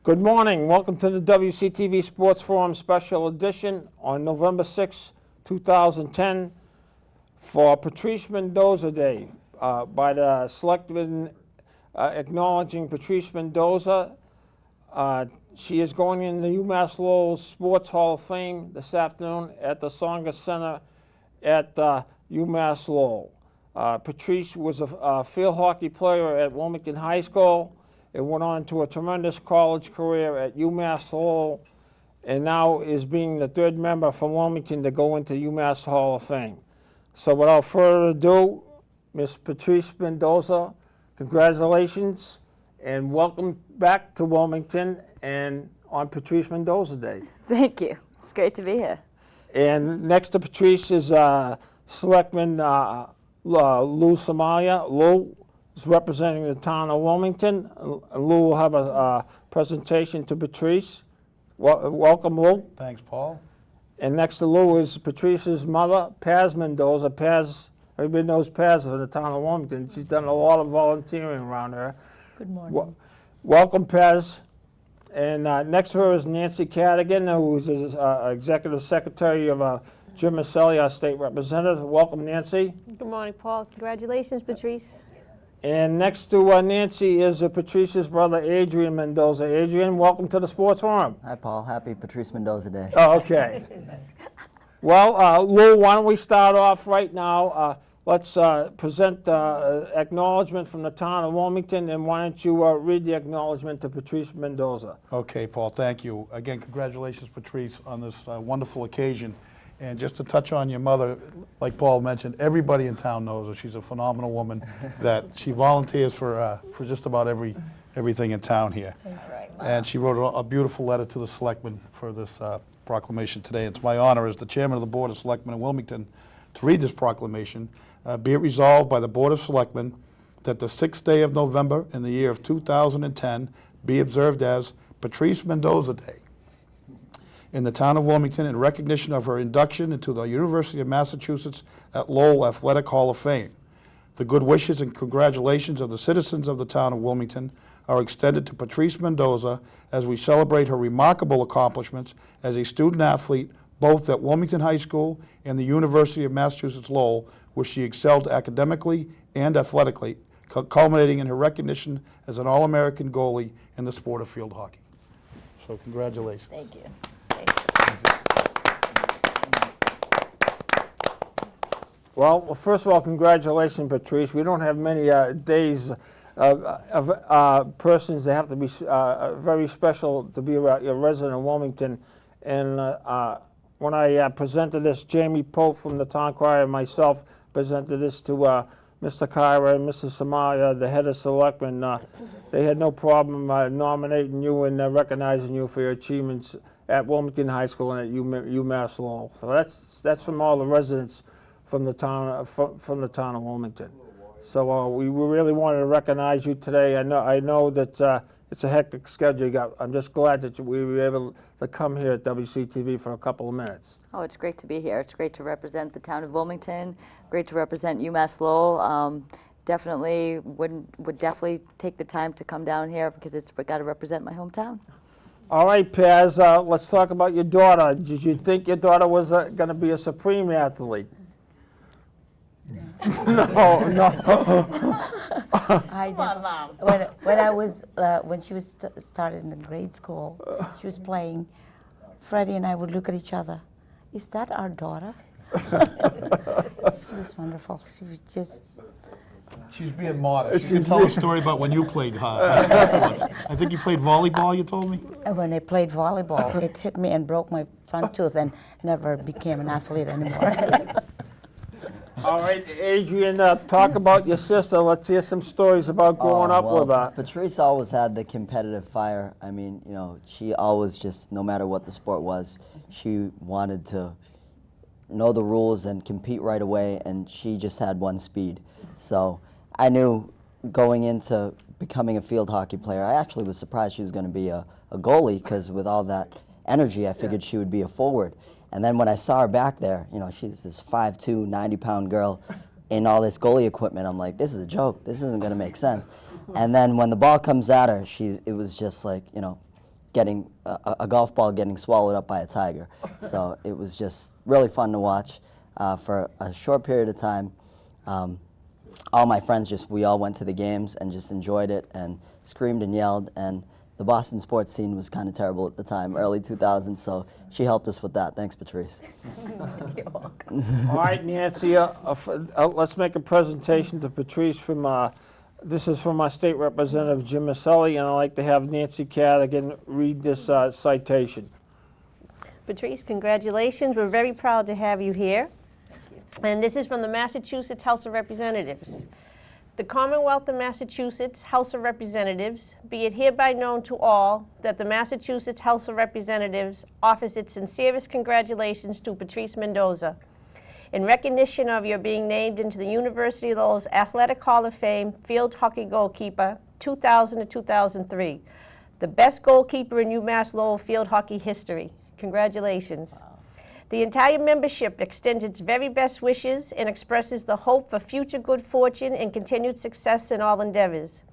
Good morning. Welcome to the WCTV Sports Forum Special Edition on November 6, 2010 for Patrice Mendoza Day by the Selectmen acknowledging Patrice Mendoza. She is going in the UMass Lowell Sports Hall of Fame this afternoon at the Songa Center at UMass Lowell. Patrice was a field hockey player at Wilmington High School. It went on to a tremendous college career at UMass Lowell, and now is being the third member from Wilmington to go into UMass Hall of Fame. So without further ado, Miss Patrice Mendoza, congratulations and welcome back to Wilmington and on Patrice Mendoza Day. Thank you. It's great to be here. And next to Patrice is Selectman Lou Somalia. Lou is representing the town of Wilmington. Lou will have a presentation to Patrice. Welcome, Lou. Thanks, Paul. And next to Lou is Patrice's mother, Paz Mendoza. Paz, everybody knows Paz in the town of Wilmington. She's done a lot of volunteering around here. Good morning. Welcome, Paz. And next to her is Nancy Cadigan, who is Executive Secretary of Jim Maselli, our state representative. Welcome, Nancy. Good morning, Paul. Congratulations, Patrice. And next to Nancy is Patrice's brother, Adrian Mendoza. Adrian, welcome to the Sports Forum. Hi, Paul. Happy Patrice Mendoza Day. Oh, okay. Well, Lou, why don't we start off right now? Let's present acknowledgement from the town of Wilmington, and why don't you read the acknowledgement to Patrice Mendoza? Okay, Paul, thank you. Again, congratulations, Patrice, on this wonderful occasion. And just to touch on your mother, like Paul mentioned, everybody in town knows her. She's a phenomenal woman that she volunteers for just about everything in town here. Right. And she wrote a beautiful letter to the selectmen for this proclamation today. It's my honor as the chairman of the Board of Selectmen in Wilmington to read this proclamation. Be it resolved by the Board of Selectmen that the 6th day of November in the year of 2010 be observed as Patrice Mendoza Day in the town of Wilmington in recognition of her induction into the University of Massachusetts at Lowell Athletic Hall of Fame. The good wishes and congratulations of the citizens of the town of Wilmington are extended to Patrice Mendoza as we celebrate her remarkable accomplishments as a student athlete both at Wilmington High School and the University of Massachusetts Lowell, where she excelled academically and athletically, culminating in her recognition as an All-American goalie in the sport of field hockey. So congratulations. Thank you. Well, first of all, congratulations, Patrice. We don't have many days of persons that have to be very special to be a resident of Wilmington. And when I presented this, Jamie Pope from the town crier and myself presented this to Mr. Kyra and Mrs. Somalia, the head of selectmen. They had no problem nominating you and recognizing you for your achievements at Wilmington High School and at UMass Lowell. So that's from all the residents from the town of Wilmington. So we really wanted to recognize you today. I know that it's a hectic schedule you got. I'm just glad that we were able to come here at WCTV for a couple of minutes. Oh, it's great to be here. It's great to represent the town of Wilmington. Great to represent UMass Lowell. Definitely would definitely take the time to come down here because it's got to represent my hometown. All right, Paz. Let's talk about your daughter. Did you think your daughter was going to be a supreme athlete? No. I did. When she was started in grade school, she was playing. Freddie and I would look at each other. Is that our daughter? She was wonderful. She was just. She's being modest. You can tell a story about when you played sports. I think you played volleyball, you told me? When I played volleyball, it hit me and broke my front tooth and never became an athlete anymore. All right, Adrian, talk about your sister. Let's hear some stories about growing up with her. Patrice always had the competitive fire. I mean, you know, she always just, no matter what the sport was, she wanted to know the rules and compete right away, and she just had one speed. So I knew going into becoming a field hockey player, I actually was surprised she was going to be a goalie, because with all that energy, I figured she would be a forward. And then when I saw her back there, you know, she's this 5'2", 90-pound girl in all this goalie equipment. I'm like, this is a joke. This isn't going to make sense. And then when the ball comes at her, it was just like, you know, getting a golf ball getting swallowed up by a tiger. So it was just really fun to watch for a short period of time. All my friends we all went to the games and just enjoyed it and screamed and yelled. And the Boston sports scene was kind of terrible at the time, early 2000s, so she helped us with that. Thanks, Patrice. You're welcome. All right, Nancy, let's make a presentation to Patrice from, this is from our state representative, Jim Maselli, and I'd like to have Nancy Cadigan read this citation. Patrice, congratulations. We're very proud to have you here. And this is from the Massachusetts House of Representatives. The Commonwealth of Massachusetts House of Representatives, be it hereby known to all that the Massachusetts House of Representatives offers its sincerest congratulations to Patrice Mendoza in recognition of your being named into the University of Lowell's Athletic Hall of Fame Field Hockey Goalkeeper 2000 to 2003, the best goalkeeper in UMass Lowell field hockey history. Congratulations. Wow. The entire membership extends its very best wishes and expresses the hope for future good fortune and continued success in all endeavors.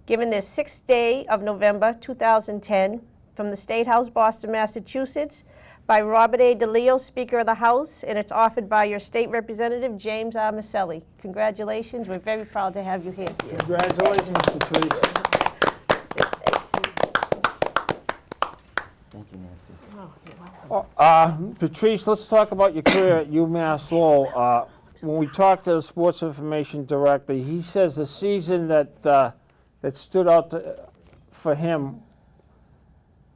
Given this 6th day of November 2010, from the State House, Boston, Massachusetts, by Robert A. DeLeo, Speaker of the House, and it's offered by your State Representative, James R. Maselli. Congratulations. We're very proud to have you here. Congratulations, Patrice. Thank you, Nancy. Oh, you're welcome. Patrice, let's talk about your career at UMass Lowell. When we talked to the Sports Information Director, he says the season that stood out for him,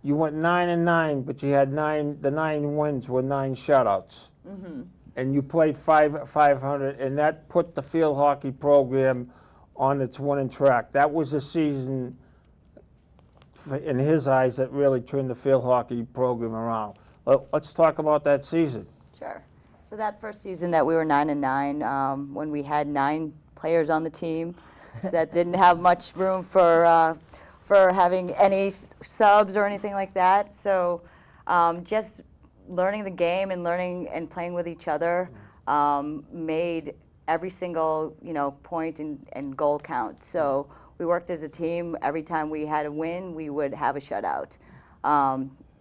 you went 9-9, but you had the 9 wins were 9 shutouts. Mm-hmm. And you played 500, and that put the field hockey program on its winning track. That was the season, in his eyes, that really turned the field hockey program around. Let's talk about that season. Sure. So that first season that we were 9-9, when we had 9 players on the team that didn't have much room for having any subs or anything like that. So just learning the game and learning and playing with each other made every single point and goal count. So we worked as a team. Every time we had a win, we would have a shutout.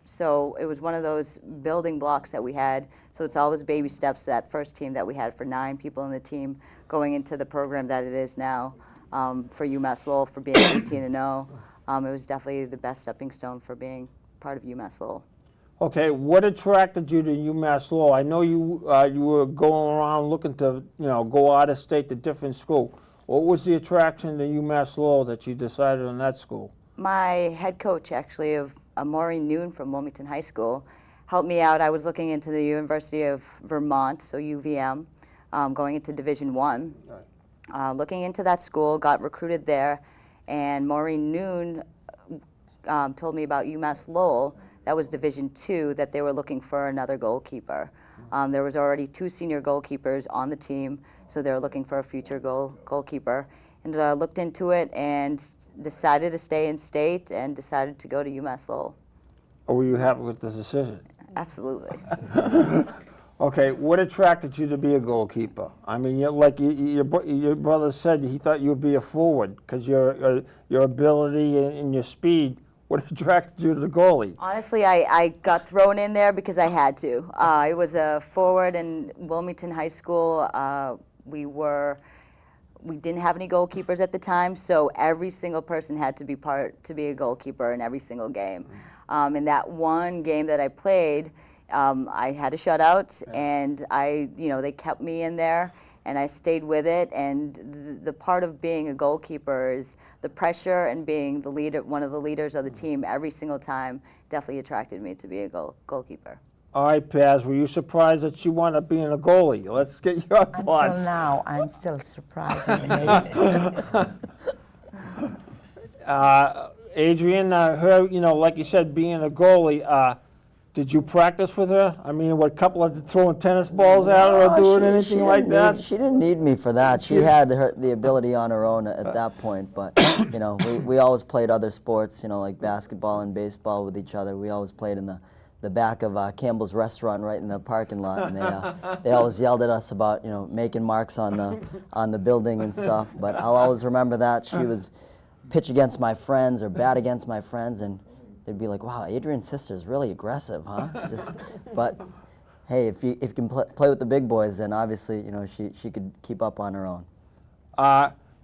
So it was one of those building blocks that we had. So it's always baby steps to that first team that we had for 9 people in the team going into the program that it is now for UMass Lowell for being 18-0. It was definitely the best stepping stone for being part of UMass Lowell. Okay, what attracted you to UMass Lowell? I know you were going around looking to go out of state to different school. What was the attraction to UMass Lowell that you decided on that school? My head coach, actually, of Maureen Noon from Wilmington High School, helped me out. I was looking into the University of Vermont, so UVM, going into Division I. Right. Looking into that school, got recruited there, and Maureen Noon told me about UMass Lowell. That was Division II, that they were looking for another goalkeeper. There was already 2 senior goalkeepers on the team, so they were looking for a future goalkeeper. And looked into it and decided to stay in state and decided to go to UMass Lowell. Were you happy with the decision? Absolutely. Okay, what attracted you to be a goalkeeper? I mean, like your brother said, he thought you would be a forward because your ability and your speed. What attracted you to the goalie? Honestly, I got thrown in there because I had to. I was a forward in Wilmington High School. We didn't have any goalkeepers at the time, so every single person had to be a goalkeeper in every single game. In that one game that I played, I had a shutout, and they kept me in there, and I stayed with it. And the part of being a goalkeeper is the pressure and being the leader, one of the leaders of the team every single time. Definitely attracted me to be a goalkeeper. All right, Paz, were you surprised that you wound up being a goalie? Let's get your thoughts. Until now, I'm still surprised and amazed. Adrian, her, like you said, being a goalie, did you practice with her? I mean, what, a couple of throwing tennis balls at her or doing anything like that? She didn't need me for that. She had the ability on her own at that point. But, we always played other sports, like basketball and baseball with each other. We always played in the back of Campbell's restaurant right in the parking lot, and they always yelled at us about making marks on the building and stuff. But I'll always remember that she would pitch against my friends or bat against my friends, and they'd be like, "Wow, Adrian's sister's really aggressive, huh?" But hey, if you can play with the big boys, then obviously, you know, she could keep up on her own.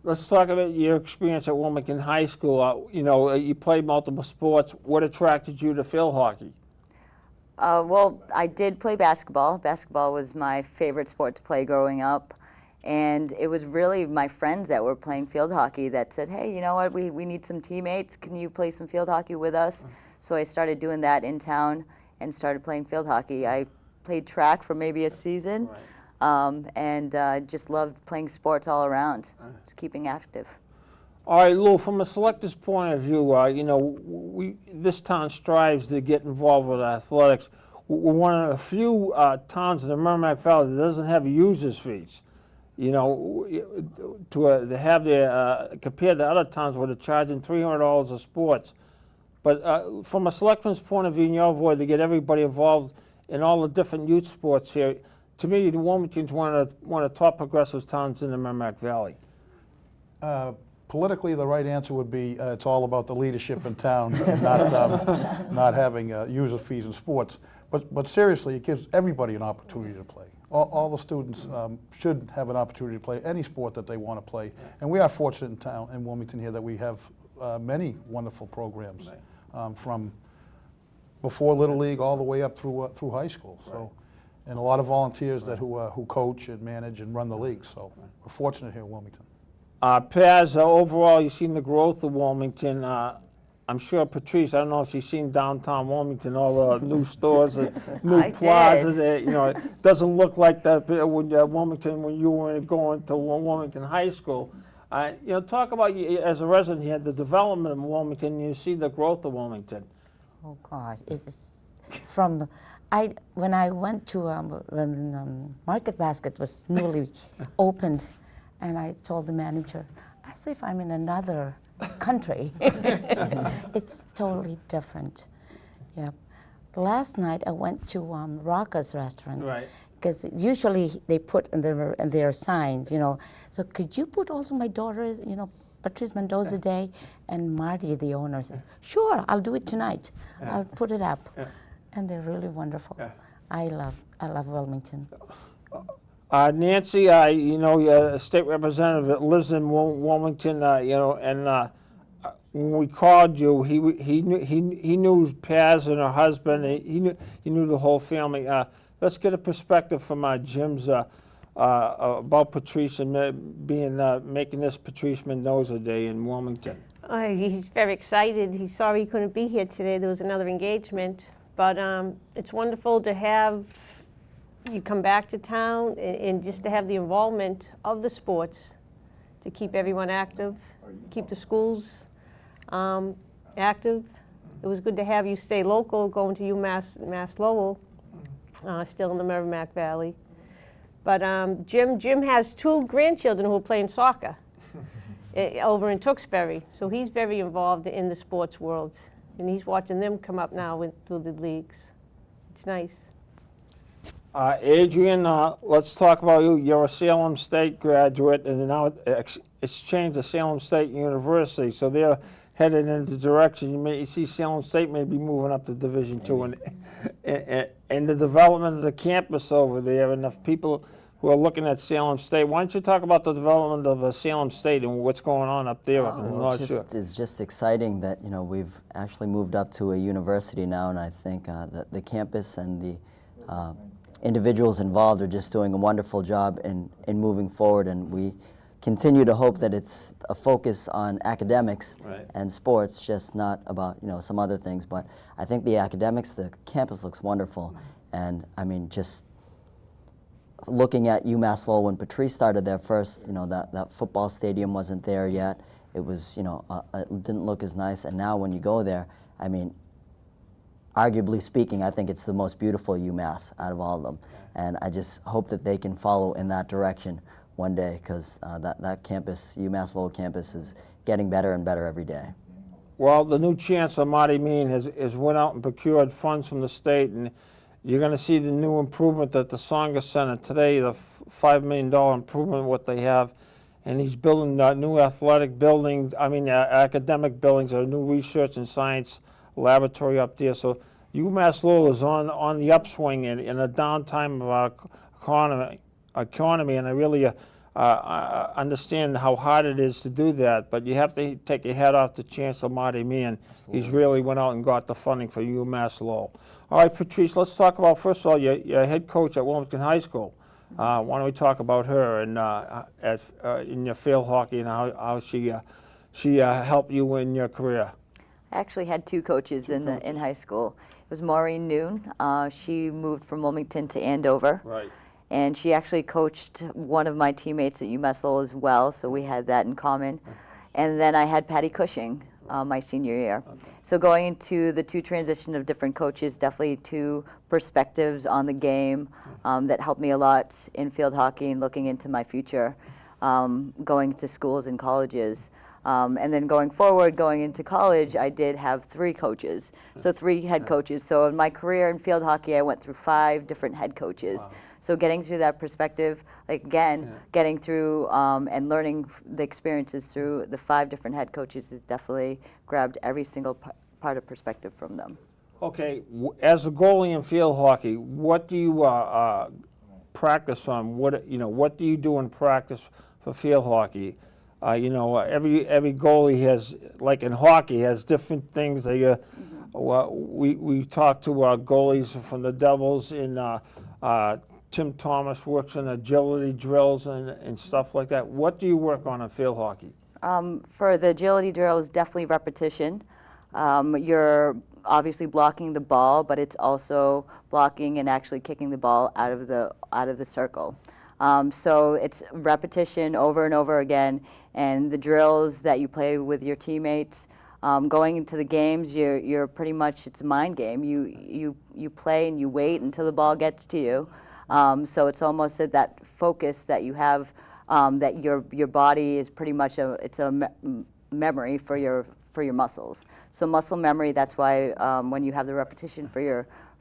Let's talk about your experience at Wilmington High School. You know, you played multiple sports. What attracted you to field hockey? Well, I did play basketball. Basketball was my favorite sport to play growing up. And it was really my friends that were playing field hockey that said, hey, you know what, we need some teammates. Can you play some field hockey with us? So I started doing that in town and started playing field hockey. I played track for maybe a season. And just loved playing sports all around, just keeping active. All right, Lou, from a selector's point of view, you know, this town strives to get involved with athletics. We're one of the few towns in the Merrimack Valley that doesn't have users fees. You know, to have their, compared to other towns where they're charging $300 a sports. But from a selectman's point of view, in your void, to get everybody involved in all the different youth sports here, to me, Wilmington's one of the top progressive towns in the Merrimack Valley. Politically, the right answer would be it's all about the leadership in town, and not having user fees in sports. But seriously, it gives everybody an opportunity to play. All the students should have an opportunity to play any sport that they want to play. And we are fortunate in town, in Wilmington here, that we have many wonderful programs from before Little League all the way up through high school. So, and a lot of volunteers who coach and manage and run the league. So we're fortunate here in Wilmington. Paz, overall, you've seen the growth of Wilmington. I'm sure, Patrice, I don't know if you've seen downtown Wilmington, all the new stores, and new plazas. You know, it doesn't look like that when Wilmington, when you were going to Wilmington High School. You know, talk about, as a resident here, the development of Wilmington. You see the growth of Wilmington. Oh gosh, it's from when I went to when Market Basket was newly opened, and I told the manager, as if I'm in another country. It's totally different. Yeah. Last night I went to Rocca's restaurant. Right. Because usually they put in their signs, you know. So could you put also my daughter's, you know, Patrice Mendoza Day? And Marty, the owner, says, sure, I'll do it tonight. I'll put it up. And they're really wonderful. I love Wilmington. Nancy, you know, you're a state representative that lives in Wilmington, you know, and when we called you, he knew Paz and her husband. He knew the whole family. Let's get a perspective from Jim's about Patrice and making this Patrice Mendoza Day in Wilmington. He's very excited. He's sorry he couldn't be here today. There was another engagement, but it's wonderful to have you come back to town and just to have the involvement of the sports to keep everyone active, keep the schools active. It was good to have you stay local, going to UMass Lowell, still in the Merrimack Valley. But Jim has 2 grandchildren who are playing soccer over in Tewksbury, so he's very involved in the sports world, and he's watching them come up now through the leagues. It's nice. Adrian, let's talk about you. You're a Salem State graduate, and now it's changed to Salem State University, so they're headed in the direction. You see Salem State may be moving up to Division II, and the development of the campus over there, and the people who are looking at Salem State. Why don't you talk about the development of Salem State and what's going on up there up in the North Shore? It's just exciting that, you know, we've actually moved up to a university now, and I think that the campus and the individuals involved are just doing a wonderful job in moving forward, and we continue to hope that it's a focus on academics and sports, just not about, you know, some other things. But I think the academics, the campus looks wonderful, and I mean, just looking at UMass Lowell when Patrice started there first, you know, that football stadium wasn't there yet. It was, you know, it didn't look as nice, and now when you go there, I mean, arguably speaking, I think it's the most beautiful UMass out of all of them. And I just hope that they can follow in that direction one day, because that campus, UMass Lowell campus, is getting better and better every day. Well, the new Chancellor, Marty Mean, has went out and procured funds from the state, and you're going to see the new improvement at the Songa Center today, the $5 million improvement, what they have. And he's building new athletic buildings, academic buildings, new research and science laboratory up there. So UMass Lowell is on the upswing in a downtime of our economy, and I really understand how hard it is to do that. But you have to take your hat off to Chancellor Marty Meehan. He's really went out and got the funding for UMass Lowell. All right, Patrice, let's talk about, first of all, your head coach at Wilmington High School. Why don't we talk about her and in your field hockey and how she helped you in your career? I actually had two coaches in high school. It was Maureen Noon. She moved from Wilmington to Andover. Right. And she actually coached one of my teammates at UMass Lowell as well, so we had that in common. And then I had Patty Cushing my senior year. Okay. So going into the two transition of different coaches, definitely two perspectives on the game that helped me a lot in field hockey and looking into my future, going to schools and colleges. And then going forward, going into college, I did have three coaches, so three head coaches. So in my career in field hockey, I went through 5 different head coaches. Wow. So getting through that perspective, like again, getting through and learning the experiences through the 5 different head coaches has definitely grabbed every single part of perspective from them. Okay, as a goalie in field hockey, what do you practice on? What do you do in practice for field hockey? Every goalie has, like in hockey, has different things. We talked to goalies from the Devils in Tim Thomas works on agility drills and stuff like that. What do you work on in field hockey? For the agility drills, definitely repetition. You're obviously blocking the ball, but it's also blocking and actually kicking the ball out of the circle. So it's repetition over and over again, and the drills that you play with your teammates. Going into the games, you're pretty much, it's a mind game. You play and you wait until the ball gets to you. So it's almost that focus that you have, that your body is pretty much it's a memory for your muscles. So muscle memory. That's why when you have the repetition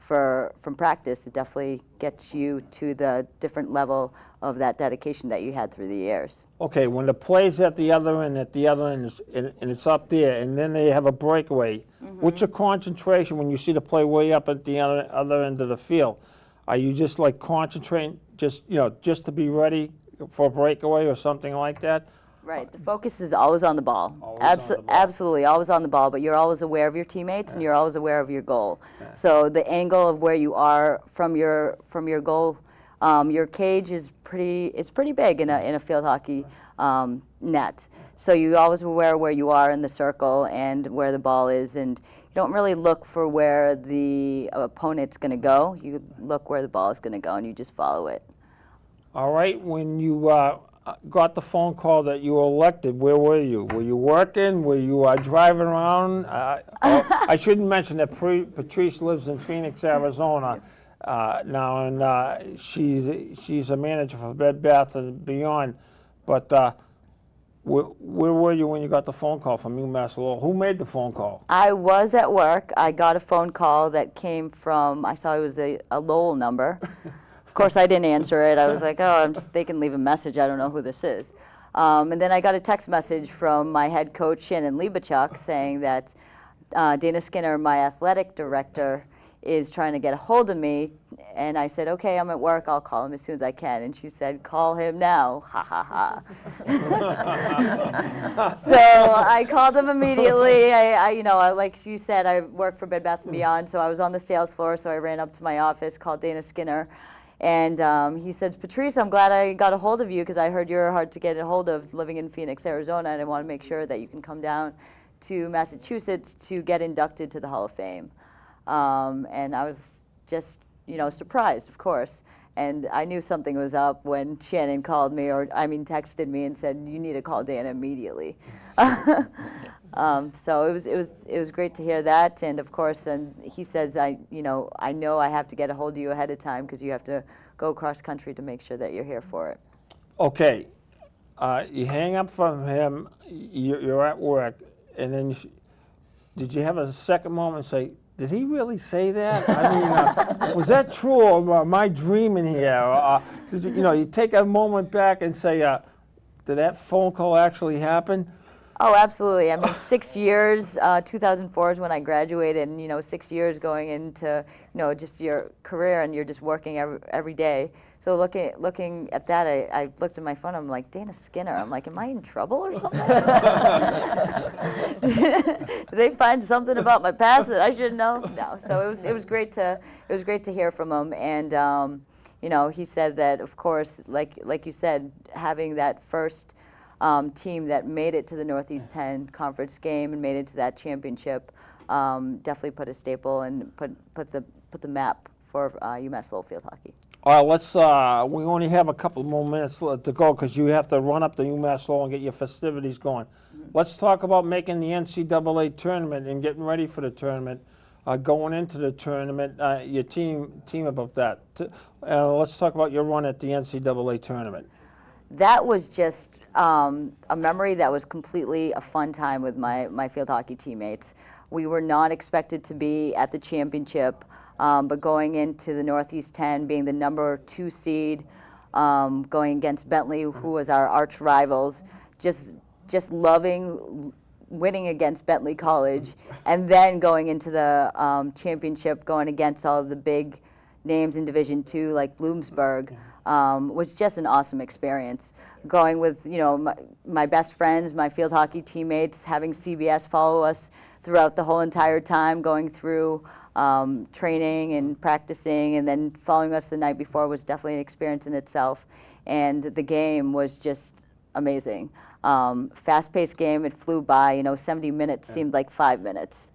from practice, it definitely gets you to the different level of that dedication that you had through the years. Okay, when the play's at the other end, and it's up there, and then they have a breakaway, what's your concentration when you see the play way up at the other end of the field? Are you just like concentrating, just to be ready for a breakaway or something like that? Right. The focus is always on the ball. Absolutely, always on the ball. But you're always aware of your teammates, and you're always aware of your goal. So the angle of where you are from your goal, your cage is pretty big in a field hockey net. So you always aware where you are in the circle and where the ball is, and you don't really look for where the opponent's going to go. You look where the ball is going to go, and you just follow it. All right. When you got the phone call that you were elected, where were you? Were you working? Were you driving around? I shouldn't mention that Patrice lives in Phoenix, Arizona now, and she's a manager for Bed Bath & Beyond. But where were you when you got the phone call from UMass Lowell? Who made the phone call? I was at work. I got a phone call that came from, I saw it was a Lowell number. Of course, I didn't answer it. I was like, oh, they can leave a message. I don't know who this is. And then I got a text message from my head coach, Shannon Libachuk, saying that Dana Skinner, my athletic director, is trying to get a hold of me. And I said, okay, I'm at work. I'll call him as soon as I can. And she said, call him now. Ha, ha, ha. So I called him immediately. Like you said, I work for Bed Bath & Beyond, so I was on the sales floor. So I ran up to my office, called Dana Skinner. And he says, Patrice, I'm glad I got a hold of you because I heard you're hard to get a hold of living in Phoenix, Arizona, and I want to make sure that you can come down to Massachusetts to get inducted to the Hall of Fame. And I was just, surprised, of course. And I knew something was up when Shannon called me, texted me and said, you need to call Dana immediately. So it was great to hear that, and of course, and he says, I know I have to get a hold of you ahead of time because you have to go cross country to make sure that you're here for it. Okay, you hang up from him. You're at work, and then did you have a second moment and say, did he really say that? I mean, was that true, or am I dreaming here? Did you take a moment back and say, did that phone call actually happen? Oh, absolutely. I mean, 6 years, 2004 is when I graduated, and, 6 years going into, just your career, and you're just working every day. So looking at that, I looked at my phone, I'm like, Dana Skinner. I'm like, am I in trouble or something? Did they find something about my past that I should know? No. So it was great to hear from him, and he said that, of course, like you said, having that first team that made it to the Northeast 10 conference game and made it to that championship definitely put a staple and put the map for UMass Lowell field hockey. All right, let's, we only have a couple more minutes to go because you have to run up to UMass Lowell and get your festivities going. Let's talk about making the NCAA tournament and getting ready for the tournament, going into the tournament, your team about that. Let's talk about your run at the NCAA tournament. That was just a memory that was completely a fun time with my field hockey teammates. We were not expected to be at the championship, but going into the Northeast 10, being the number 2 seed, going against Bentley, who was our arch rivals, just loving winning against Bentley College, and then going into the championship, going against all of the big names in Division II like Bloomsburg, was just an awesome experience. Going with my best friends, my field hockey teammates, having CBS follow us throughout the whole entire time, going through training and practicing, and then following us the night before was definitely an experience in itself. And the game was just amazing. Fast-paced game, it flew by. 70 minutes seemed like 5 minutes.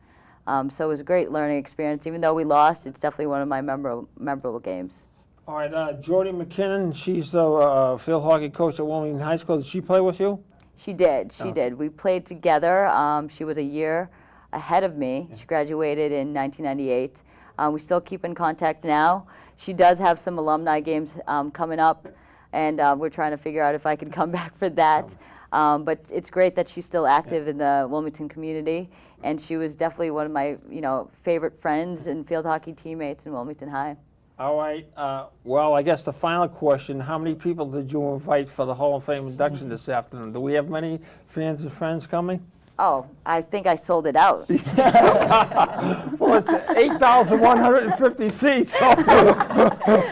So it was a great learning experience. Even though we lost, it's definitely one of my memorable games. All right, Jordy McKinnon, she's the field hockey coach at Wilmington High School. Did she play with you? She did. She did. We played together. She was a year ahead of me. She graduated in 1998. We still keep in contact now. She does have some alumni games coming up, and we're trying to figure out if I can come back for that. But it's great that she's still active in the Wilmington community, and she was definitely one of my favorite friends and field hockey teammates in Wilmington High. All right. Well, I guess the final question, how many people did you invite for the Hall of Fame induction this afternoon? Do we have many fans and friends coming? Oh, I think I sold it out. Well, it's 8,150 seats. So.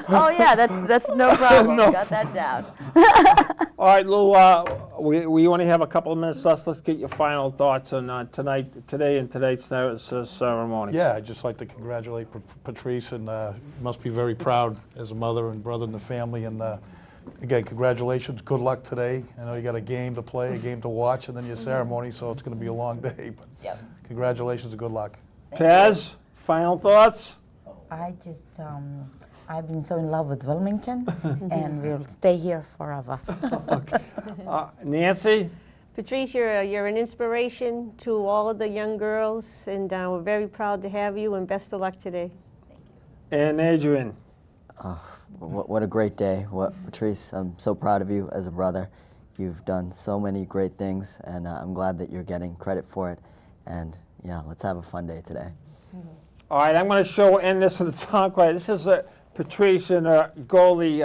Oh yeah, that's no problem. No. Got that down. All right, Lou, we only have a couple of minutes left. Let's get your final thoughts on today and tonight's ceremony. Yeah, I'd just like to congratulate Patrice, and must be very proud as a mother and brother in the family. And again, congratulations. Good luck today. I know you got a game to play, a game to watch, and then your ceremony, so it's going to be a long day. But congratulations and good luck. Paz, final thoughts? I just, I've been so in love with Wilmington, and we'll stay here forever. Okay. Nancy? Patrice, you're an inspiration to all of the young girls, and we're very proud to have you, and best of luck today. And Adrian? What a great day. Patrice, I'm so proud of you as a brother. You've done so many great things, and I'm glad that you're getting credit for it. And yeah, let's have a fun day today. All right, I'm going to end this with a song. This is Patrice in her goalie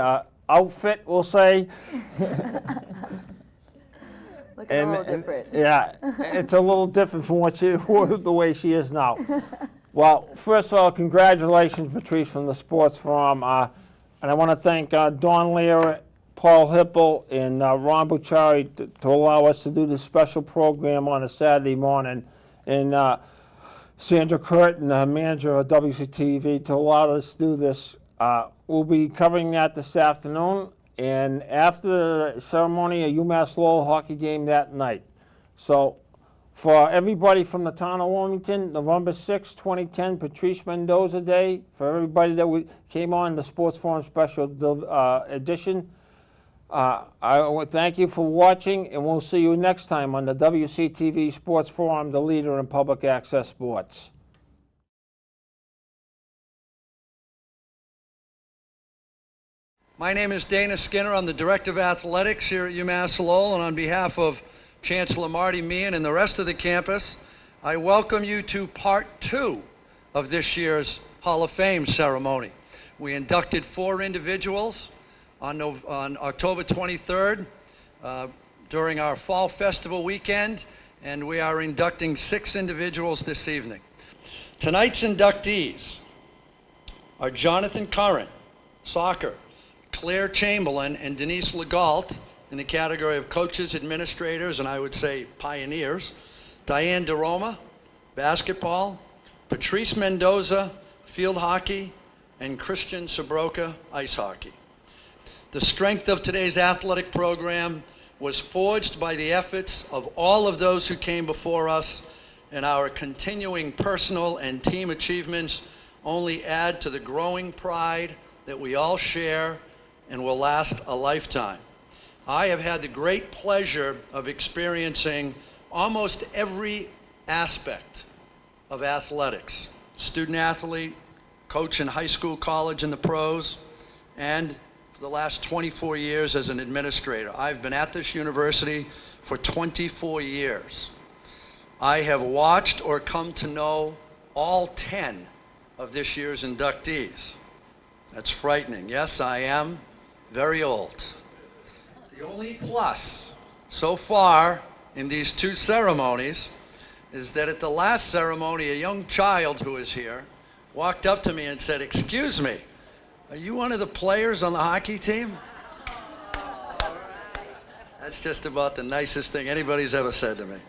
outfit, we'll say. Looking a little different. Yeah, it's a little different from the way she is now. Well, first of all, congratulations, Patrice, from the Sports Forum. And I want to thank Don Lear, Paul Hipple, and Ron Bucciari to allow us to do this special program on a Saturday morning. And Sandra Curtin, the manager of WCTV, to allow us to do this. We'll be covering that this afternoon. And after the ceremony, a UMass Lowell hockey game that night. So for everybody from the town of Wilmington, November 6, 2010, Patrice Mendoza Day. For everybody that came on the Sports Forum Special Edition, I want to thank you for watching, and we'll see you next time on the WCTV Sports Forum, the leader in public access sports. My name is Dana Skinner. I'm the Director of Athletics here at UMass Lowell, and on behalf of Chancellor Marty Meehan and the rest of the campus, I welcome you to part 2 of this year's Hall of Fame ceremony. We inducted 4 individuals on October 23rd during our Fall Festival weekend, and we are inducting 6 individuals this evening. Tonight's inductees are Jonathan Curran, soccer, Claire Chamberlain and Denise Legault in the category of coaches, administrators, and I would say pioneers, Diane DeRoma, basketball, Patrice Mendoza, field hockey, and Christian Sabroka, ice hockey. The strength of today's athletic program was forged by the efforts of all of those who came before us, and our continuing personal and team achievements only add to the growing pride that we all share and will last a lifetime. I have had the great pleasure of experiencing almost every aspect of athletics. Student athlete, coach in high school, college, and the pros, and for the last 24 years as an administrator. I've been at this university for 24 years. I have watched or come to know all 10 of this year's inductees. That's frightening. Yes, I am very old. The only plus so far in these 2 ceremonies is that at the last ceremony, a young child who was here walked up to me and said, "Excuse me, are you one of the players on the hockey team?" That's just about the nicest thing anybody's ever said to me.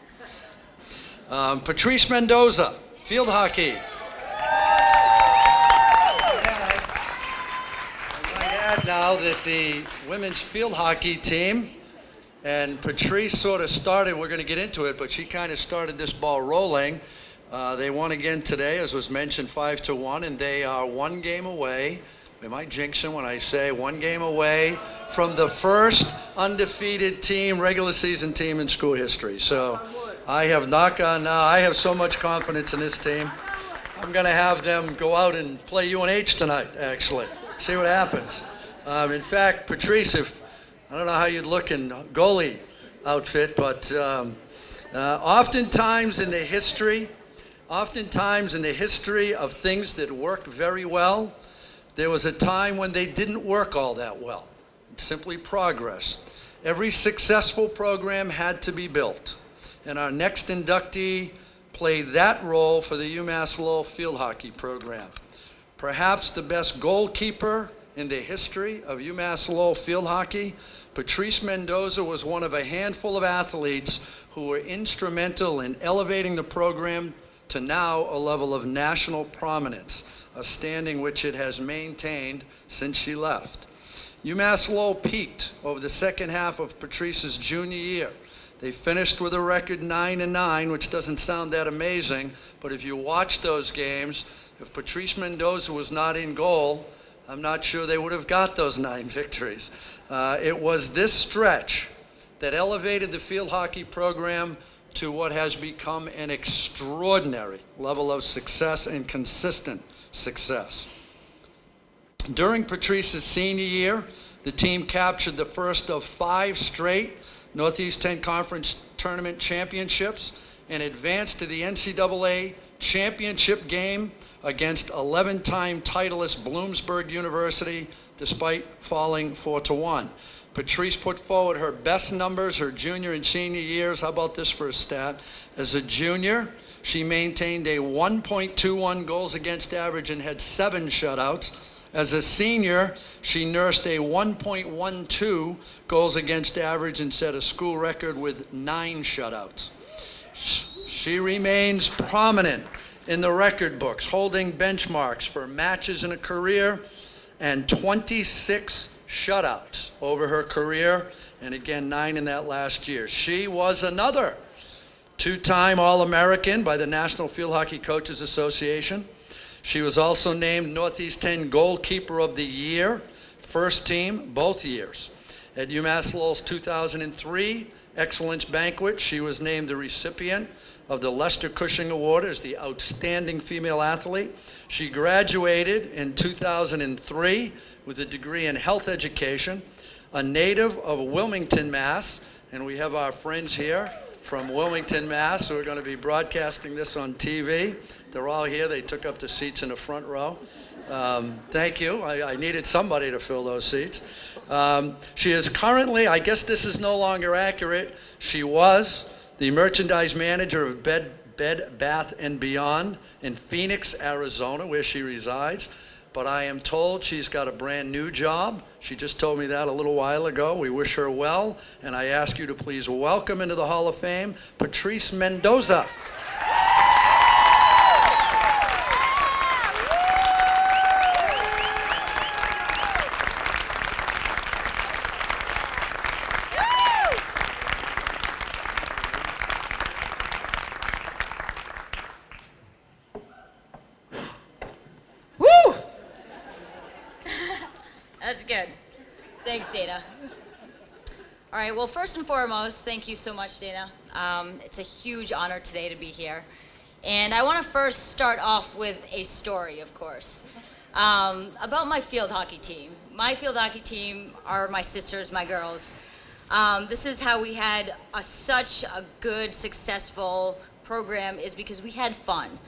Patrice Mendoza, field hockey. I might add now that the women's field hockey team, and Patrice sort of started, we're going to get into it, but she kind of started this ball rolling. They won again today, as was mentioned, 5-1, and they are 1 game away. Am I jinxing when I say 1 game away from the first undefeated team, regular season team in school history? So I have I have so much confidence in this team. I'm going to have them go out and play UNH tonight, actually. See what happens. In fact, Patrice, I don't know how you'd look in goalie outfit, but oftentimes in the history of things that work very well, there was a time when they didn't work all that well. It simply progressed. Every successful program had to be built, and our next inductee played that role for the UMass Lowell field hockey program. Perhaps the best goalkeeper in the history of UMass Lowell field hockey, Patrice Mendoza was one of a handful of athletes who were instrumental in elevating the program to now a level of national prominence, a standing which it has maintained since she left. UMass Lowell peaked over the second half of Patrice's junior year. They finished with a record 9-9, which doesn't sound that amazing, but if you watch those games, if Patrice Mendoza was not in goal, I'm not sure they would have got those 9 victories. It was this stretch that elevated the field hockey program to what has become an extraordinary level of success and consistent success. During Patrice's senior year, the team captured the first of 5 straight Northeast 10 Conference Tournament championships and advanced to the NCAA championship game against 11-time titleist Bloomsburg University, despite falling 4-1. Patrice put forward her best numbers her junior and senior years. How about this for a stat? As a junior, she maintained a 1.21 goals against average and had 7 shutouts. As a senior, she nursed a 1.12 goals against average and set a school record with 9 shutouts. She remains prominent in the record books, holding benchmarks for matches in a career and 26 shutouts over her career, and again 9 in that last year. She was another 2-time All-American by the National Field Hockey Coaches Association. She was also named Northeast 10 Goalkeeper of the Year, first team, both years. At UMass Lowell's 2003 Excellence Banquet, she was named the recipient of the Lester Cushing Award as the Outstanding Female Athlete. She graduated in 2003 with a degree in health education, a native of Wilmington, Mass., and we have our friends here from Wilmington, Mass., who are going to be broadcasting this on TV. They're all here. They took up the seats in the front row. Thank you. I needed somebody to fill those seats. She is currently, I guess this is no longer accurate, she was the merchandise manager of Bed Bath & Beyond in Phoenix, Arizona, where she resides. But I am told she's got a brand new job. She just told me that a little while ago. We wish her well, and I ask you to please welcome into the Hall of Fame, Patrice Mendoza. That's good. Thanks, Dana. All right, well, first and foremost, thank you so much, Dana. It's a huge honor today to be here. And I want to first start off with a story, of course, about my field hockey team. My field hockey team are my sisters, my girls. This is how we had such a good, successful program, is because we had fun.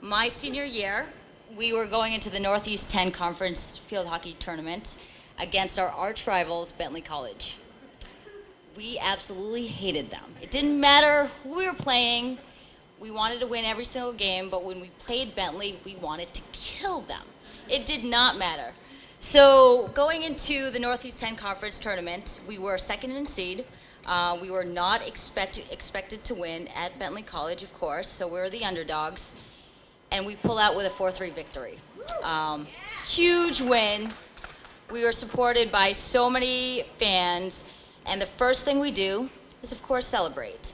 My senior year, we were going into the Northeast 10 Conference Field Hockey Tournament against our arch rivals, Bentley College. We absolutely hated them. It didn't matter who we were playing. We wanted to win every single game, but when we played Bentley, we wanted to kill them. It did not matter. So going into the Northeast 10 Conference Tournament, we were second in seed. We were not expected to win at Bentley College, of course, so we were the underdogs. And we pull out with a 4-3 victory. Huge win. We were supported by so many fans, and the first thing we do is, of course, celebrate.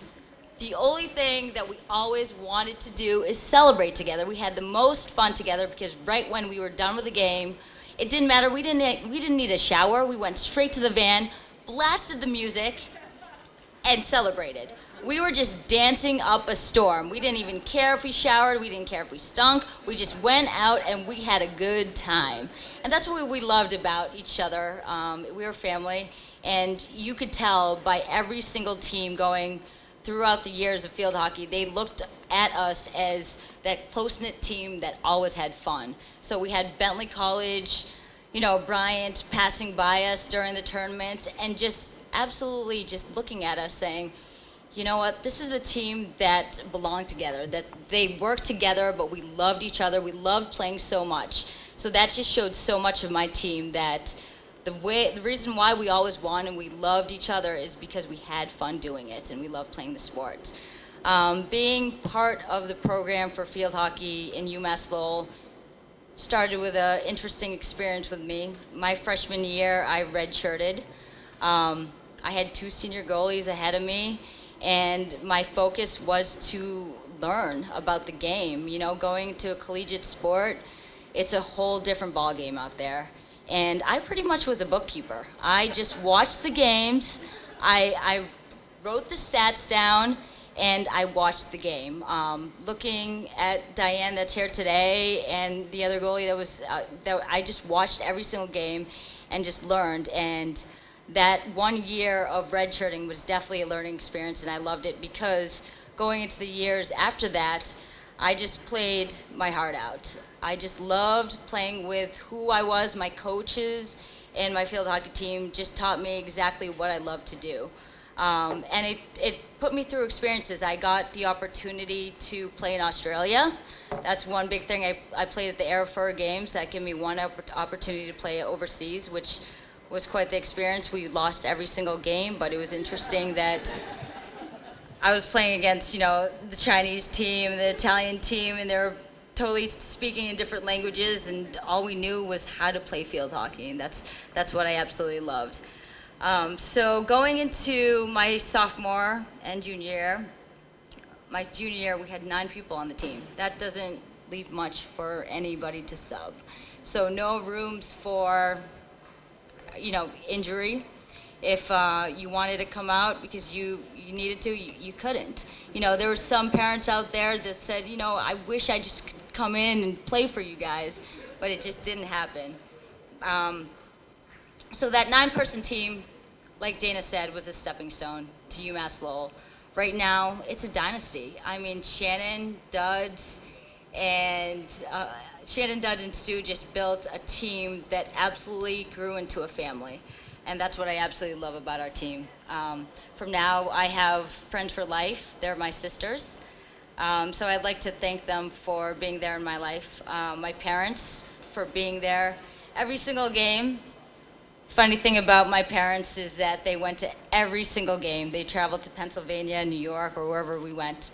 The only thing that we always wanted to do is celebrate together. We had the most fun together because right when we were done with the game, it didn't matter. We didn't need a shower. We went straight to the van, blasted the music, and celebrated. We were just dancing up a storm. We didn't even care if we showered. We didn't care if we stunk. We just went out and we had a good time. And that's what we loved about each other. We were family. And you could tell by every single team going throughout the years of field hockey, they looked at us as that close-knit team that always had fun. So we had Bentley College, you know, Bryant passing by us during the tournaments and just absolutely just looking at us saying, you know what, this is the team that belonged together, that they worked together, but we loved each other. We loved playing so much. So that just showed so much of my team that the reason why we always won and we loved each other is because we had fun doing it and we loved playing the sport. Being part of the program for field hockey in UMass Lowell started with an interesting experience with me. My freshman year, I redshirted. I had 2 senior goalies ahead of me, and my focus was to learn about the game. You know, going to a collegiate sport, it's a whole different ball game out there. And I pretty much was a bookkeeper. I just watched the games, I wrote the stats down, and I watched the game. Looking at Diane that's here today and the other goalie that I just watched every single game and just learned. And that 1 year of redshirting was definitely a learning experience, and I loved it because going into the years after that, I just played my heart out. I just loved playing with who I was. My coaches and my field hockey team just taught me exactly what I love to do. And it put me through experiences. I got the opportunity to play in Australia. That's one big thing. I played at the Airfur Games. That gave me one opportunity to play overseas, which was quite the experience. We lost every single game, but it was interesting that I was playing against, you know, the Chinese team, the Italian team, and they were totally speaking in different languages, and all we knew was how to play field hockey, and that's what I absolutely loved. So going into my sophomore and junior year, my junior year we had 9 people on the team. That doesn't leave much for anybody to sub. So no rooms for, you know, injury. If you wanted to come out because you needed to, you couldn't. You know, there were some parents out there that said, you know, I wish I just could come in and play for you guys, but it just didn't happen. So that 9-person team, like Dana said, was a stepping stone to UMass Lowell. Right now, it's a dynasty. I mean, Shannon, Duds, And Shannon, Dudge, and Stu just built a team that absolutely grew into a family. And that's what I absolutely love about our team. From now, I have friends for life. They're my sisters. So I'd like to thank them for being there in my life. My parents for being there every single game. Funny thing about my parents is that they went to every single game. They traveled to Pennsylvania, New York, or wherever we went.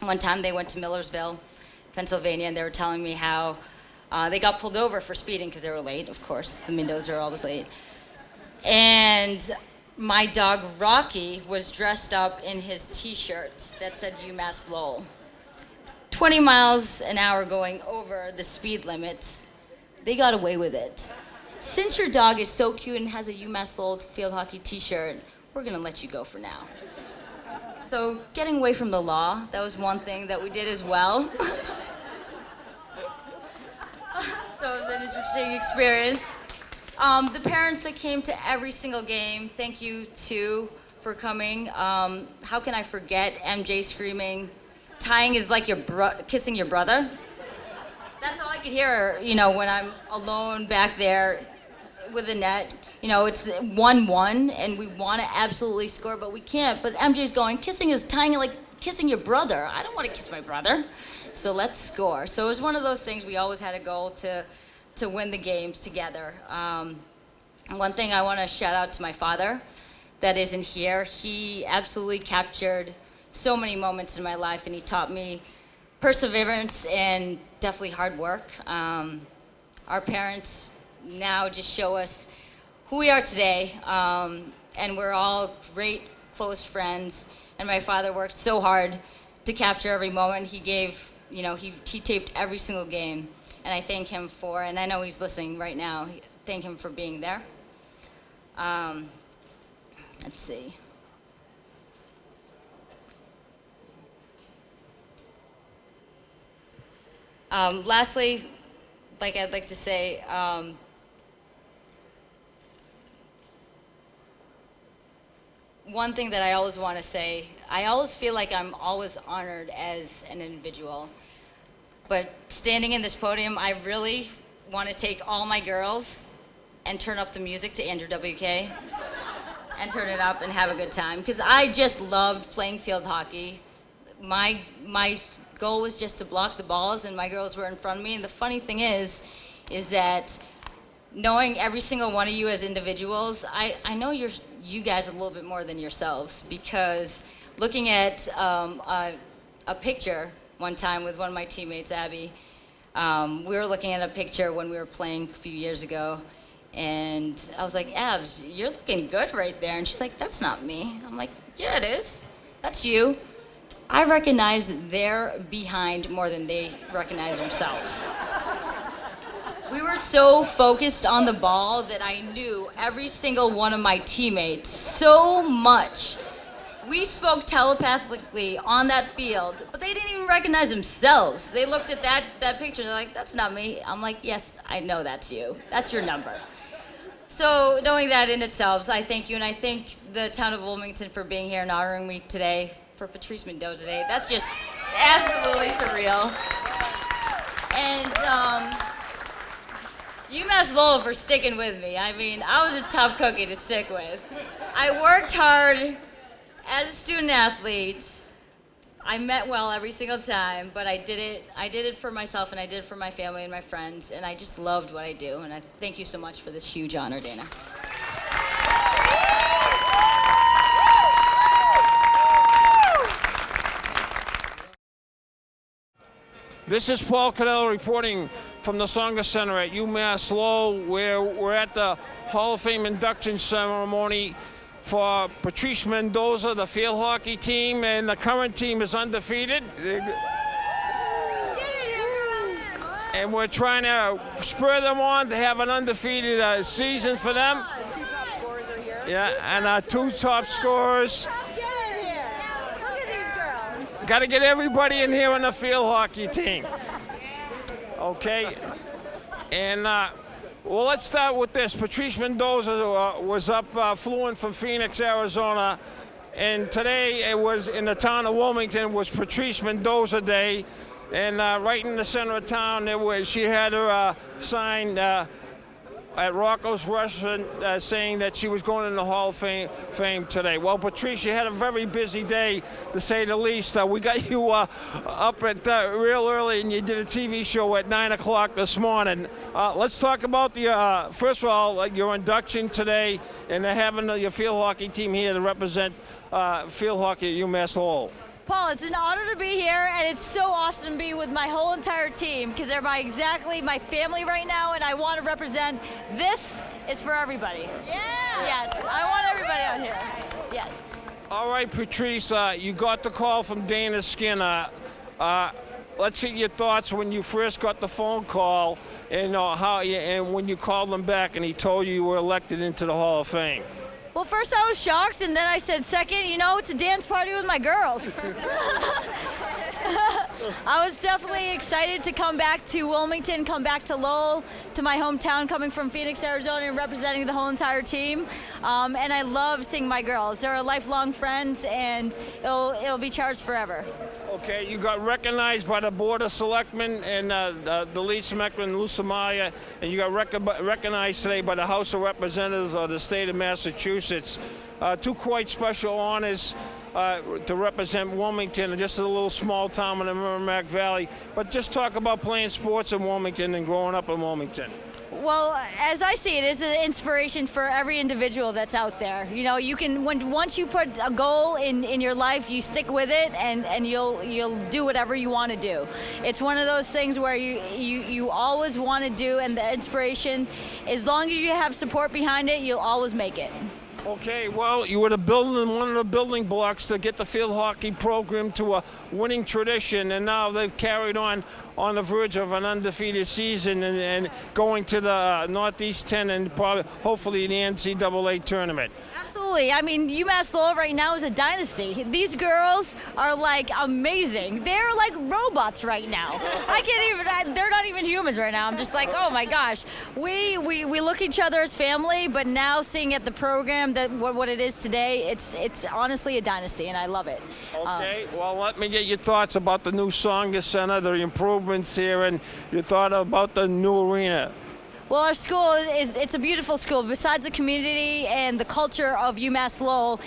One time they went to Millersville, Pennsylvania, and they were telling me how they got pulled over for speeding because they were late, of course. The Mendoza are always late. And my dog Rocky was dressed up in his t-shirt that said UMass Lowell. 20 miles an hour going over the speed limit. They got away with it. Since your dog is so cute and has a UMass Lowell field hockey t-shirt, we're gonna let you go for now. So getting away from the law, that was one thing that we did as well. So it was an interesting experience. The parents that came to every single game, thank you too for coming. How can I forget MJ screaming, tying is like kissing your brother? That's all I could hear, you know, when I'm alone back there with the net. You know, it's 1-1 and we want to absolutely score, but we can't. But MJ's going, tying it like kissing your brother. I don't want to kiss my brother. So let's score. So it was one of those things we always had a goal to win the games together. One thing I want to shout out to my father that isn't here. He absolutely captured so many moments in my life, and he taught me perseverance and definitely hard work. Our parents now just show us who we are today, and we're all great, close friends. And my father worked so hard to capture every moment. He gave, you know, he taped every single game, and I thank him for, and I know he's listening right now, thank him for being there. Let's see. Lastly, I'd like to say, one thing that I always want to say, I always feel like I'm always honored as an individual. But standing in this podium, I really want to take all my girls and turn up the music to Andrew WK and turn it up and have a good time. Because I just loved playing field hockey. My goal was just to block the balls, and my girls were in front of me. And the funny thing is that knowing every single one of you as individuals, I know you guys a little bit more than yourselves, because looking at a picture one time with one of my teammates, Abby, we were looking at a picture when we were playing a few years ago, and I was like, Abs, you're looking good right there. And she's like, that's not me. I'm like, yeah, it is. That's you. I recognize they're behind more than they recognize themselves. We were so focused on the ball that I knew every single one of my teammates so much. We spoke telepathically on that field, but they didn't even recognize themselves. They looked at that picture and they're like, that's not me. I'm like, yes, I know that's you. That's your number. So knowing that in itself, I thank you, and I thank the town of Wilmington for being here and honoring me today for Patrice Mendoza Day. That's just absolutely surreal. And UMass Lowell for sticking with me. I mean, I was a tough cookie to stick with. I worked hard as a student athlete. I met well every single time, but I did it for myself, and I did it for my family and my friends, and I just loved what I do. And I thank you so much for this huge honor, Dana. This is Paul Cadell reporting from the Sanger Center at UMass Lowell, where we're at the Hall of Fame induction ceremony for Patrice Mendoza, the field hockey team, and the current team is undefeated. And we're trying to spur them on to have an undefeated season for them. Two top scorers are here. Yeah, and our two top scorers. Get in here. Look at these girls. Got to get everybody in here on the field hockey team. Okay, and well, let's start with this. Patrice Mendoza flew in from Phoenix, Arizona, and today it was in the town of Wilmington was Patrice Mendoza Day, And right in the center of town, she had her sign at Rocco's Restaurant saying that she was going in the Hall of Fame today. Well, Patrice, you had a very busy day, to say the least. We got you up at real early, and you did a TV show at 9 o'clock this morning. Let's talk about the, first of all, your induction today and having your field hockey team here to represent field hockey at UMass Lowell. Paul, it's an honor to be here, and it's so awesome to be with my whole entire team because they're exactly my family right now, and I want to represent. This is for everybody. Yeah. Yes, I want everybody out here. Yes. All right, Patrice, you got the call from Dana Skinner. Let's get your thoughts when you first got the phone call and and when you called him back and he told you were elected into the Hall of Fame. Well, first I was shocked, and then I said, second, it's a dance party with my girls. I was definitely excited to come back to Wilmington, come back to Lowell, to my hometown, coming from Phoenix, Arizona, and representing the whole entire team. And I love seeing my girls. They're lifelong friends, and it'll be cherished forever. Okay, you got recognized by the Board of Selectmen and the lead selectman, Lou Samaya, and you got recognized today by the House of Representatives of the state of Massachusetts. Two quite special honors to represent Wilmington, just a little small town in the Merrimack Valley. But just talk about playing sports in Wilmington and growing up in Wilmington. Well, as I see it, it's an inspiration for every individual that's out there. You can once you put a goal in your life, you stick with it, and you'll do whatever you want to do. It's one of those things where you always want to do, and the inspiration, as long as you have support behind it, you'll always make it. Okay, well, you were one of the building blocks to get the field hockey program to a winning tradition, and now they've carried on the verge of an undefeated season and going to the Northeast 10 and hopefully the NCAA tournament. Absolutely. I mean, UMass Lowell right now is a dynasty. These girls are amazing. They're like robots right now. They're not even humans right now. I'm just like, oh my gosh. We look at each other as family, but now seeing at the program that what it is today, it's honestly a dynasty, and I love it. Okay, well, let me get your thoughts about the new Sanger Center, the improvements here, and your thought about the new arena. Well, our school it's a beautiful school. Besides the community and the culture of UMass Lowell,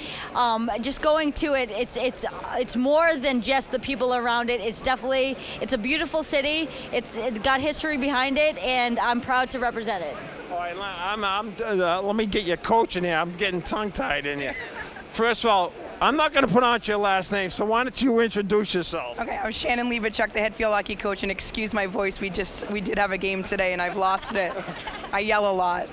just going to it, it's more than just the people around it. It's a beautiful city. It's got history behind it, and I'm proud to represent it. All right, let me get your coach in here. I'm getting tongue-tied in here. First of all, I'm not going to pronounce your last name, so why don't you introduce yourself? Okay, I'm Shannon Levichuk, the head field hockey coach, and excuse my voice, we did have a game today and I've lost it. I yell a lot.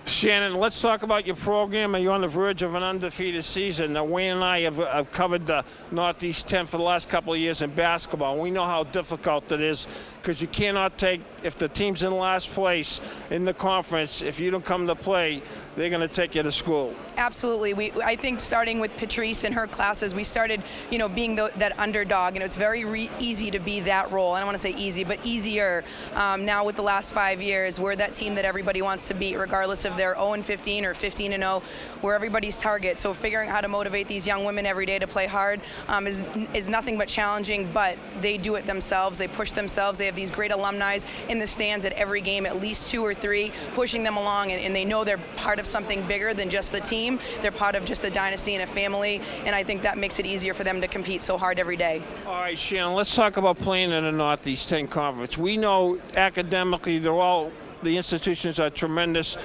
Shannon, let's talk about your program. You're on the verge of an undefeated season. Now, Wayne and I have covered the Northeast 10 for the last couple of years in basketball. We know how difficult it is because you cannot take, if the team's in last place in the conference, if you don't come to play, they're going to take you to school. Absolutely. I think starting with Patrice and her classes, we started, being that underdog, and it's very easy to be that role. I don't want to say easy, but easier. Now with the last 5 years, we're that team that everybody wants to beat, regardless if they're 0-15 or 15-0. We're everybody's target. So figuring out how to motivate these young women every day to play hard is nothing but challenging, but they do it themselves. They push themselves. They have these great alumni in the stands at every game, at least 2 or 3, pushing them along, and they know they're part of something bigger than just the team. They're part of just a dynasty and a family, and I think that makes it easier for them to compete so hard every day. All right, Shannon, let's talk about playing in the Northeast 10 Conference. We know academically the institutions are tremendous,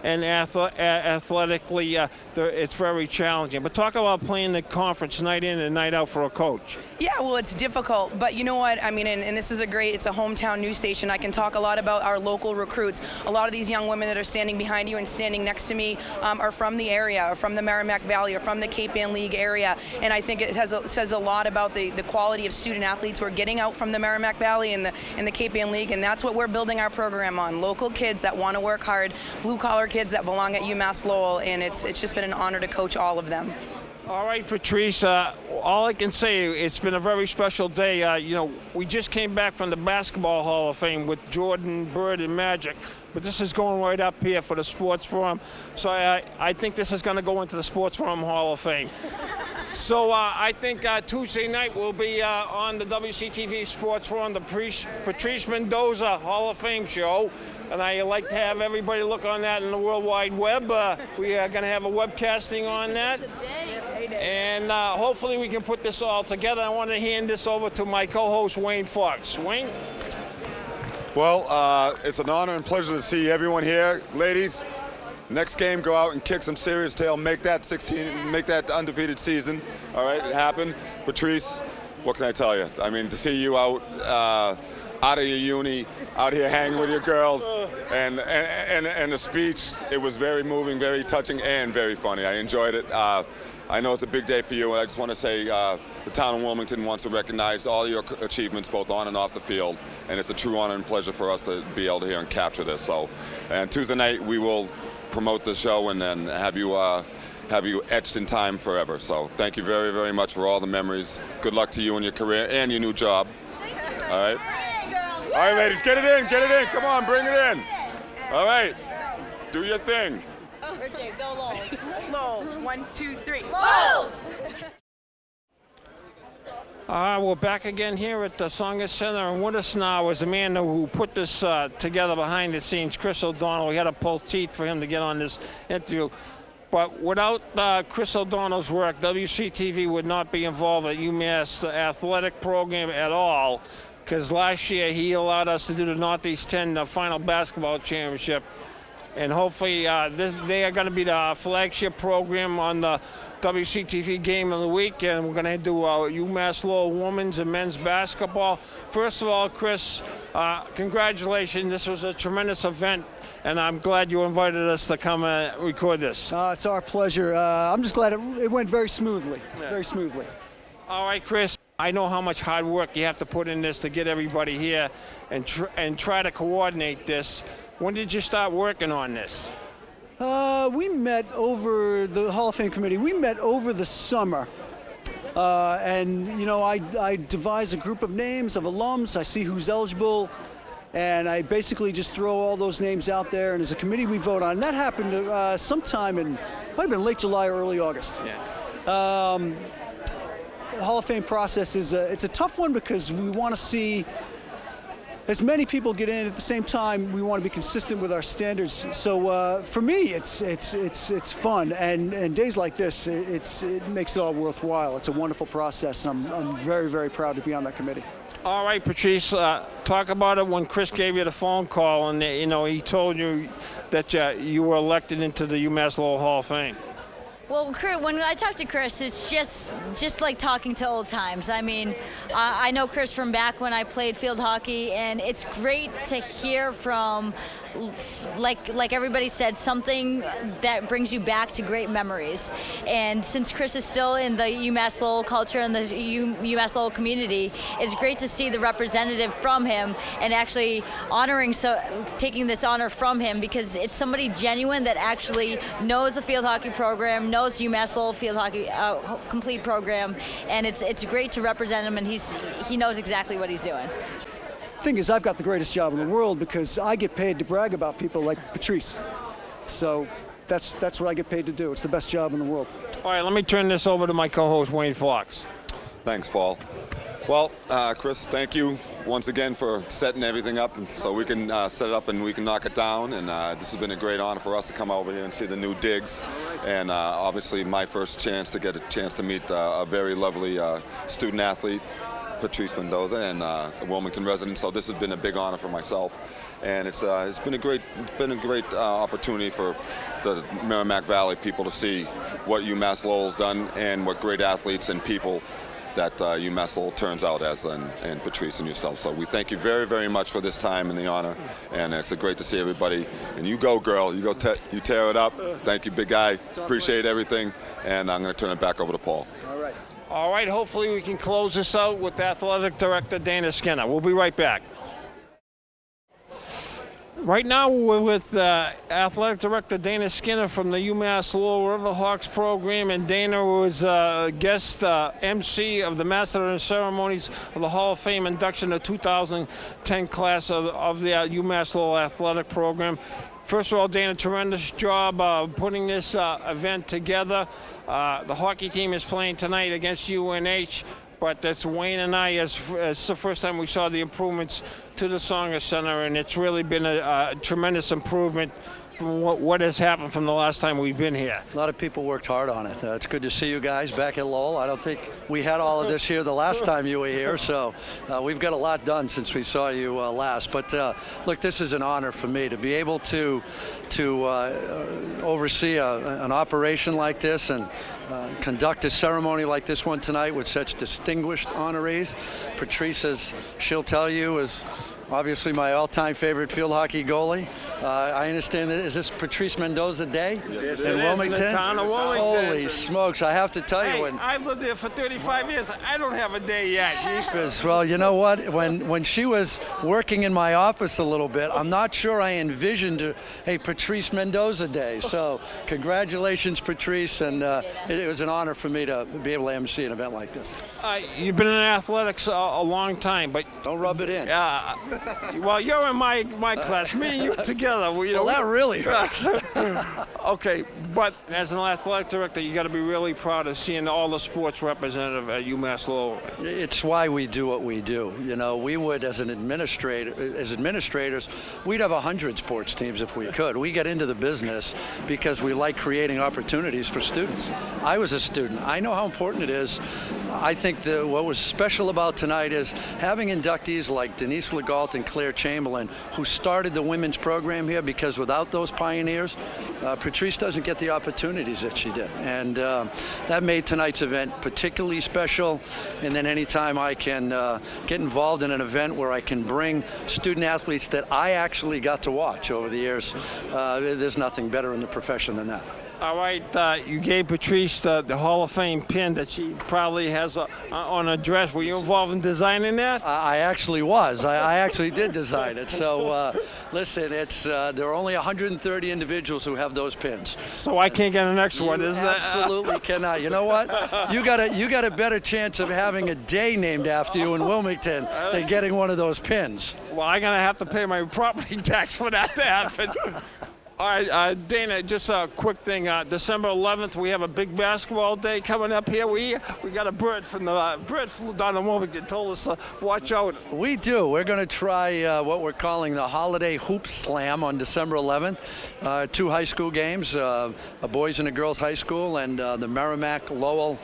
and athletically it's very challenging. But talk about playing the conference night in and night out for a coach. Yeah, well, it's difficult, but you know what? I mean, and this is it's a hometown news station. I can talk a lot about our local recruits. A lot of these young women that are standing behind you and standing next to me are from the area, or from the Merrimack Valley, or from the Cape Ann League area, and I think it says a lot about the quality of student athletes we're getting out from the Merrimack Valley and the Cape Ann League, and that's what we're building our program on. Local kids that want to work hard, blue-collar kids that belong at UMass Lowell, and it's just been an honor to coach all of them. All right, Patrice, all I can say, it's been a very special day. We just came back from the Basketball Hall of Fame with Jordan, Bird, and Magic, but this is going right up here for the Sports Forum, so I think this is going to go into the Sports Forum Hall of Fame. So I think Tuesday night we'll be on the WCTV Sports Forum, the Patrice Mendoza Hall of Fame show. And I like to have everybody look on that in the World Wide Web. We are going to have a webcasting on that. And hopefully we can put this all together. I want to hand this over to my co-host, Wayne Fox. Wayne? Well, it's an honor and pleasure to see everyone here. Ladies, next game, go out and kick some serious tail. Make that undefeated season. All right, it happened. Patrice, what can I tell you? I mean, to see you out of your uni, out here hanging with your girls, and the speech, it was very moving, very touching, and very funny. I enjoyed it. I know it's a big day for you, and I just want to say the town of Wilmington wants to recognize all your achievements, both on and off the field, and it's a true honor and pleasure for us to be able to hear and capture this. So, and Tuesday night we will promote the show and then have you etched in time forever. So thank you very, very much for all the memories. Good luck to you in your career and your new job. All right. All right, ladies, get it in, get it in. Come on, bring it in. All right, do your thing. Go low. Low. 1, 2, 3. Low! We're back again here at the Sanger Center, and with us now is the man who put this together behind the scenes, Chris O'Donnell. We had to pull teeth for him to get on this interview. But without Chris O'Donnell's work, WCTV would not be involved at UMass athletic program at all, because last year he allowed us to do the Northeast 10 final basketball championship. And hopefully they are going to be the flagship program on the WCTV Game of the Week. And we're going to do UMass Lowell women's and men's basketball. First of all, Chris, congratulations. This was a tremendous event. And I'm glad you invited us to come and record this. It's our pleasure. I'm just glad it went very smoothly, very smoothly. All right, Chris. I know how much hard work you have to put in this to get everybody here and try to coordinate this. When did you start working on this? We met over the Hall of Fame committee. We met over the summer. And, you know, I devise a group of names of alums. I see who's eligible. And I basically just throw all those names out there. And as a committee, we vote on. And that happened sometime in, might have been late July or early August. Yeah. The Hall of Fame process is it's a tough one because we want to see as many people get in at the same time. We want to be consistent with our standards. So for me, it's fun, and days like this, it makes it all worthwhile. It's a wonderful process, and I'm very, very proud to be on that committee. All right, Patrice, talk about it when Chris gave you the phone call, and you know he told you that you were elected into the UMass Lowell Hall of Fame. Well, when I talk to Chris, it's just like talking to old times. I mean, I know Chris from back when I played field hockey, and it's great to hear from, like everybody said, something that brings you back to great memories. And since Chris is still in the UMass Lowell culture and the UMass Lowell community, it's great to see the representative from him and actually taking this honor from him, because it's somebody genuine that actually knows the field hockey program, knows UMass Lowell field hockey complete program, and it's great to represent him, and he knows exactly what he's doing. Thing is, I've got the greatest job in the world because I get paid to brag about people like Patrice. So that's what I get paid to do. It's the best job in the world. All right, let me turn this over to my co-host, Wayne Fox. Thanks, Paul. Well, Chris, thank you once again for setting everything up so we can set it up and we can knock it down. And this has been a great honor for us to come over here and see the new digs. And obviously my first chance to get a chance to meet a very lovely student athlete, Patrice Mendoza, and a Wilmington resident. So this has been a big honor for myself. And it's been a great opportunity for the Merrimack Valley people to see what UMass Lowell's done and what great athletes and people that UMass Lowell turns out as, and Patrice and yourself. So we thank you very, very much for this time and the honor, and it's great to see everybody. And you go, girl. You go. You tear it up. Thank you, big guy. Appreciate everything. And I'm going to turn it back over to Paul. All right. All right. Hopefully we can close this out with Athletic Director Dana Skinner. We'll be right back. Right now we're with Athletic Director Dana Skinner from the UMass Lowell Riverhawks program, and Dana was guest MC of the Master of Ceremonies of the Hall of Fame induction of 2010 class of the UMass Lowell Athletic program. First of all, Dana, tremendous job putting this event together. The hockey team is playing tonight against UNH, but that's Wayne and I, it's the first time we saw the improvements to the Sanger Center, and it's really been a tremendous improvement from what has happened from the last time we've been here. A lot of people worked hard on it. It's good to see you guys back at Lowell. I don't think we had all of this here the last time you were here, so we've got a lot done since we saw you last. But look, this is an honor for me to be able to oversee an operation like this and conduct a ceremony like this one tonight with such distinguished honorees. Patrice, as she'll tell you, is obviously my all-time favorite field hockey goalie. I understand that. Is this Patrice Mendoza Day in Wilmington? In the town of Wilmington. Holy smokes, I have to tell you. Hey, I've lived there for 35 years. I don't have a day yet. Jeepers. Well, you know what? When she was working in my office a little bit, I'm not sure I envisioned a Patrice Mendoza Day. So congratulations, Patrice, and it was an honor for me to be able to MC an event like this. You've been in athletics a long time, but don't rub it in. Well, you're in my class. Me and you together. Well, that really hurts. Okay, but as an athletic director, you got to be really proud of seeing all the sports representative at UMass Lowell. It's why we do what we do. You know, we would, as administrators, we'd have 100 sports teams if we could. We get into the business because we like creating opportunities for students. I was a student. I know how important it is. I think that what was special about tonight is having inductees like Denise Legault and Claire Chamberlain, who started the women's program here, because without those pioneers, Patrice doesn't get the opportunities that she did. And that made tonight's event particularly special. And then anytime I can get involved in an event where I can bring student athletes that I actually got to watch over the years, there's nothing better in the profession than that. All right, you gave Patrice the Hall of Fame pin that she probably has on her dress. Were you involved in designing that? I actually was. I actually did design it. So listen, there are only 130 individuals who have those pins. So I can't get an extra one, is that? Absolutely cannot. You know what? You got a better chance of having a day named after you in Wilmington than getting one of those pins. Well, I'm gonna have to pay my property tax for that to happen. All right, Dana, just a quick thing. December 11th, we have a big basketball day coming up here. We got a bird from the bird flew down the Wilmington and told us to watch out. We do. We're going to try what we're calling the Holiday Hoop Slam on December 11th. 2 high school games, a boys and a girls high school, and the Merrimack Lowell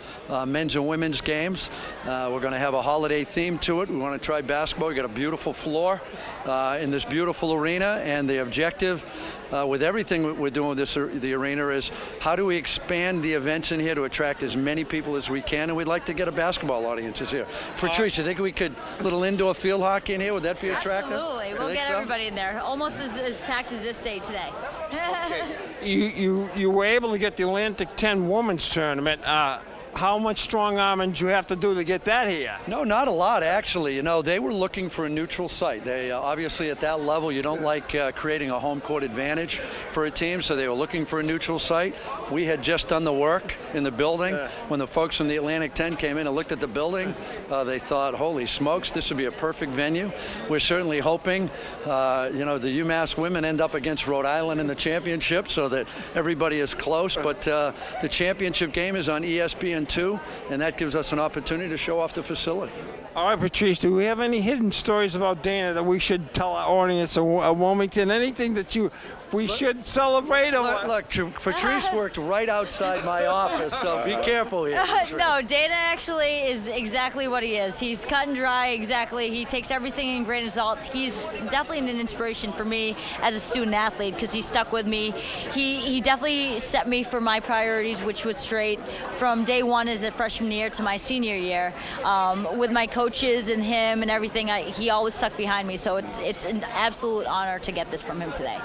men's and women's games. We're going to have a holiday theme to it. We want to try basketball. We got a beautiful floor in this beautiful arena, and the objective with everything we're doing with the arena is how do we expand the events in here to attract as many people as we can, and we'd like to get a basketball audiences here. Patrice, you think we could little indoor field hockey in here? Would that be attractive? Absolutely, we'll get everybody in there. Almost as packed as this day today. You were able to get the Atlantic 10 Women's Tournament. How much strong arming did you have to do to get that here? No, not a lot, actually. You know, they were looking for a neutral site. They obviously at that level, you don't like creating a home court advantage for a team, so they were looking for a neutral site. We had just done the work in the building. When the folks from the Atlantic 10 came in and looked at the building, they thought, holy smokes, this would be a perfect venue. We're certainly hoping, the UMass women end up against Rhode Island in the championship so that everybody is close, but the championship game is on ESPN 2, and that gives us an opportunity to show off the facility. All right, Patrice, do we have any hidden stories about Dana that we should tell our audience of Wilmington? Anything that we should celebrate? Look, Patrice worked right outside my office, so be careful here. No, Dana actually is exactly what he is. He's cut and dry, exactly. He takes everything in grain of salt. He's definitely an inspiration for me as a student athlete because he stuck with me. He definitely set me for my priorities, which was straight from day one as a freshman year to my senior year. With my coaches and him and everything, he always stuck behind me. So it's an absolute honor to get this from him today.